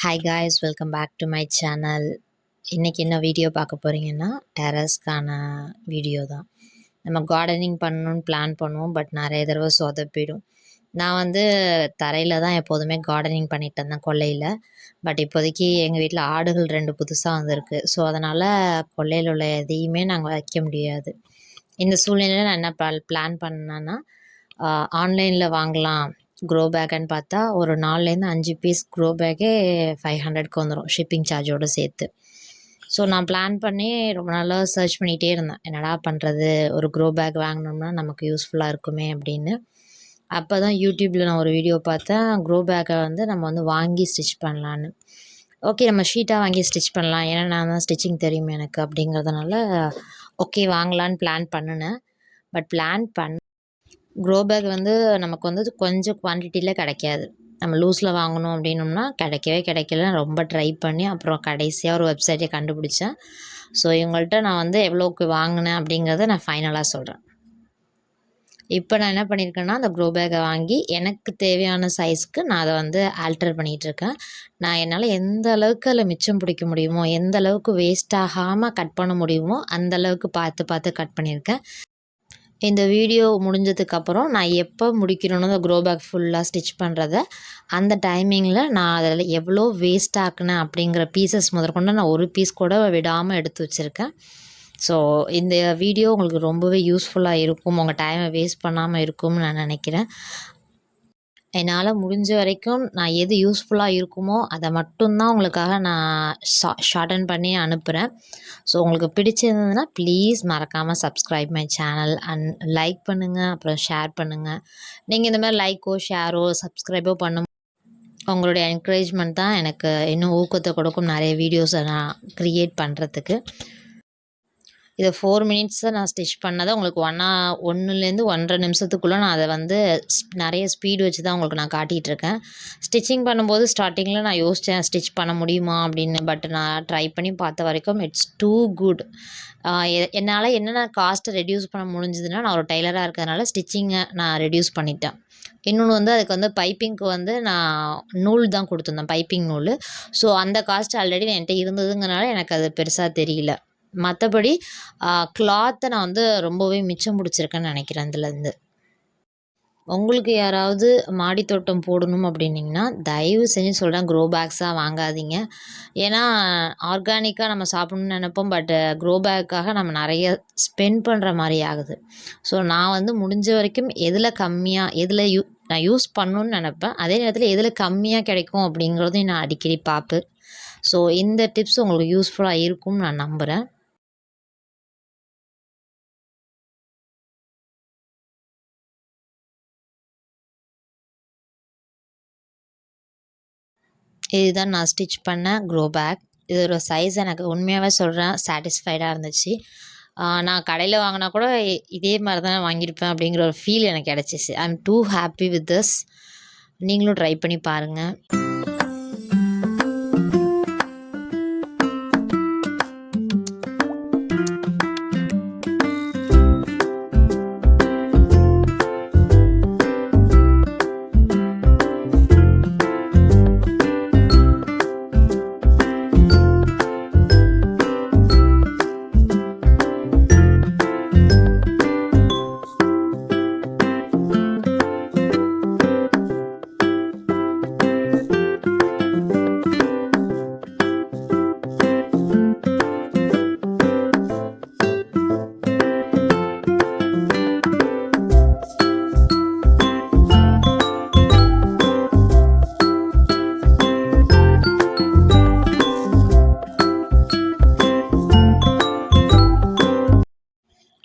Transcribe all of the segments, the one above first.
Hi guys, welcome back to my channel. இன்றைக்கி என்ன video பார்க்க போகிறீங்கன்னா, டெரஸ்க்கான வீடியோ தான். நம்ம கார்டனிங் பண்ணணும்னு பிளான் பண்ணுவோம், பட் நிறைய தடவை சொதப்பிடும். நான் வந்து தரையில் தான் எப்போதுமே கார்டனிங் பண்ணிட்டு இருந்தேன், கொல்லையில். பட் இப்போதைக்கு எங்கள் வீட்டில் ஆடுகள் 2 புதுசாக வந்திருக்கு. ஸோ அதனால் கொல்லையில் உள்ள எதையுமே நாங்கள் வைக்க முடியாது. இந்த சூழ்நிலையில் நான் என்ன பிளான் பண்ணேன்னா, ஆன்லைனில் வாங்கலாம் க்ரோ பேக்குன்னு பார்த்தா ஒரு 4லேருந்து 5 பீஸ் க்ரோ பேக்கே 500க்கு வந்துடும், ஷிப்பிங் சார்ஜோடு சேர்த்து. ஸோ நான் பிளான் பண்ணி ரொம்ப நாளாக சர்ச் பண்ணிகிட்டே இருந்தேன், என்னடா பண்ணுறது, ஒரு க்ரோ பேக் வாங்கினோம்னா நமக்கு யூஸ்ஃபுல்லாக இருக்குமே அப்படின்னு. அப்போ தான் யூடியூப்பில் நான் ஒரு வீடியோ பார்த்தேன், க்ரோ பேக்கை வந்து நம்ம வந்து வாங்கி ஸ்டிச் பண்ணலான்னு. ஓகே, நம்ம ஷீட்டாக வாங்கி ஸ்டிச் பண்ணலாம், ஏன்னா நான் தான் ஸ்டிச்சிங் தெரியும் எனக்கு அப்படிங்கிறதுனால ஓகே வாங்கலான்னு பிளான் பண்ணினேன். பட் பிளான் க்ரோ பேக் வந்து நமக்கு வந்து கொஞ்சம் குவான்டிட்டியில் கிடைக்காது. நம்ம லூஸில் வாங்கணும் அப்படின்னோம்னா கிடைக்கல. ரொம்ப ட்ரை பண்ணி அப்புறம் கடைசியாக ஒரு வெப்சைட்டை கண்டுபிடிச்சேன். ஸோ இவங்கள்ட்ட நான் வந்து எவ்வளோக்கு வாங்கினேன் அப்படிங்கிறத நான் ஃபைனலாக சொல்கிறேன். இப்போ நான் என்ன பண்ணியிருக்கேன்னா, அந்த க்ரோ பேக்கை வாங்கி எனக்கு தேவையான சைஸ்க்கு நான் அதை வந்து ஆல்டர் பண்ணிகிட்ருக்கேன். நான் என்னால் எந்த அளவுக்கு அதில் மிச்சம் பிடிக்க முடியுமோ, எந்த அளவுக்கு வேஸ்ட் ஆகாமல் கட் பண்ண முடியுமோ அந்த அளவுக்கு பார்த்து கட் பண்ணியிருக்கேன். இந்த வீடியோ முடிஞ்சதுக்கப்புறம் நான் எப்போ முடிக்கிறேனோ அந்த க்ரோ பேக் ஃபுல்லாக ஸ்டிச் பண்ணுறத, அந்த டைமிங்கில் நான் அதில் எவ்வளோ வேஸ்ட் ஆக்குனேன் அப்படிங்கிற பீசஸ் முதற்கொண்டு நான் ஒரு பீஸ் கூட விடாமல் எடுத்து வச்சுருக்கேன். ஸோ இந்த வீடியோ உங்களுக்கு ரொம்பவே யூஸ்ஃபுல்லாக இருக்கும், உங்கள் டைமை வேஸ்ட் பண்ணாமல் இருக்கும்னு நான் நினைக்கிறேன். என்னால் முடிஞ்ச வரைக்கும் நான் எது யூஸ்ஃபுல்லாக இருக்குமோ அதை மட்டும்தான் உங்களுக்காக நான் ஷார்டன் பண்ணி அனுப்புகிறேன். ஸோ உங்களுக்கு பிடிச்சிருந்ததுன்னா ப்ளீஸ் மறக்காமல் subscribe my channel and like பண்ணுங்கள், அப்புறம் ஷேர் பண்ணுங்கள். நீங்கள் இந்த மாதிரி லைக்கோ ஷேரோ சப்ஸ்கிரைபோ பண்ணும் உங்களுடைய என்கரேஜ்மெண்ட் தான் எனக்கு இன்னும் ஊக்கத்தை கொடுக்கும் நிறைய வீடியோஸை நான் க்ரியேட் பண்ணுறதுக்கு. இதை 4 மினிட்ஸை நான் ஸ்டிச் பண்ணதை உங்களுக்கு 1லேருந்து 1.5 நிமிஷத்துக்குள்ளே நான் அதை வந்து நிறைய ஸ்பீடு வச்சு தான் உங்களுக்கு நான் காட்டிகிட்ருக்கேன். ஸ்டிச்சிங் பண்ணும்போது ஸ்டார்டிங்கில் நான் யோசித்தேன் ஸ்டிச் பண்ண முடியுமா அப்படின்னு. பட் நான் ட்ரை பண்ணி பார்த்த வரைக்கும் இட்ஸ் டூ குட். என்னால் என்னென்ன காஸ்ட்டை ரெடியூஸ் பண்ண முடிஞ்சதுன்னா, நான் ஒரு டெய்லராக இருக்கிறதுனால ஸ்டிச்சிங்கை நான் ரெடியூஸ் பண்ணிட்டேன். இன்னொன்று வந்து அதுக்கு வந்து பைப்பிங்க்கு வந்து நான் நூல் தான் கொடுத்துருந்தேன், பைப்பிங் நூல். ஸோ அந்த காஸ்ட் ஆல்ரெடி என்கிட்ட இருந்ததுங்கிறனால எனக்கு அது பெருசாக தெரியல. மற்றபடி கிளாத்தை நான் வந்து ரொம்பவே மிச்சம் பிடிச்சிருக்கேன்னு நினைக்கிறேன் இதுலேருந்து. உங்களுக்கு யாராவது மாடித்தோட்டம் போடணும் அப்படின்னிங்கன்னா தயவு செஞ்சு சொல்கிறேன், க்ரோ பேக்ஸாக வாங்காதீங்க. ஏன்னா ஆர்கானிக்காக நம்ம சாப்பிட்ணுன்னு நினைப்போம், பட் க்ரோ பேக்காக நம்ம நிறைய ஸ்பெண்ட் பண்ணுற மாதிரி ஆகுது. ஸோ நான் வந்து முடிஞ்ச வரைக்கும் எதில் கம்மியாக நான் யூஸ் பண்ணணுன்னு நினப்பேன், அதே நேரத்தில் எதில் கம்மியாக கிடைக்கும் அப்படிங்கிறதையும் நான் அடிக்கடி பார்ப்பேன். ஸோ இந்த டிப்ஸ் உங்களுக்கு யூஸ்ஃபுல்லாக இருக்கும்னு நான் நம்புகிறேன். இதுதான் நான் ஸ்டிச் பண்ண க்ரோ பேக். இதோட சைஸ் எனக்கு உண்மையாகவே சொல்கிறேன் சாட்டிஸ்ஃபைடாக இருந்துச்சு. நான் கடையில் வாங்கினா கூட இதே மாதிரி தான் வாங்கியிருப்பேன் அப்படிங்கிற ஒரு ஃபீல் எனக்கு கிடச்சிச்சு. I am too happy with this. நீங்களும் ட்ரை பண்ணி பாருங்கள்.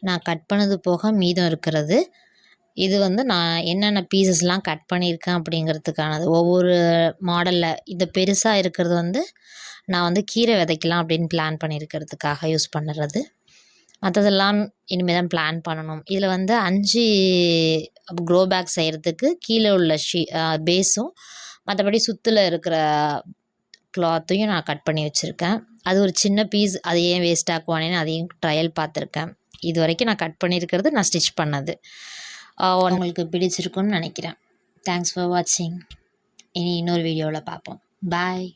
நான் கட் பண்ணது போக மீதம் இருக்கிறது. இது வந்து நான் என்னென்ன பீசஸ்லாம் கட் பண்ணியிருக்கேன் அப்படிங்கிறதுக்கானது. ஒவ்வொரு மாடலில் இந்த பெருசாக இருக்கிறது வந்து நான் வந்து கீரை விதைக்கலாம் அப்படின்னு பிளான் பண்ணியிருக்கிறதுக்காக யூஸ் பண்ணுறது. மற்றதெல்லாம் இனிமேல் தான் பிளான் பண்ணணும். இதில் வந்து 5 க்ரோ பேக் செய்கிறதுக்கு கீழே உள்ள பேஸும் மற்றபடி சுற்றில் இருக்கிற கிளாத்தையும் நான் கட் பண்ணி வச்சுருக்கேன். அது ஒரு சின்ன பீஸ், அது ஏன் வேஸ்ட் ஆக்குவானேன்னு அதையும் ட்ரையல் பார்த்துருக்கேன். இது வரைக்கும் நான் கட் பண்ணியிருக்கிறது நான் ஸ்டிச் பண்ணது. உங்களுக்கு பிடிச்சிருக்குன்னு நினைக்கிறேன். தேங்க்ஸ் ஃபார் வாட்சிங். இனி இன்னொரு வீடியோவில் பார்ப்போம். பாய்.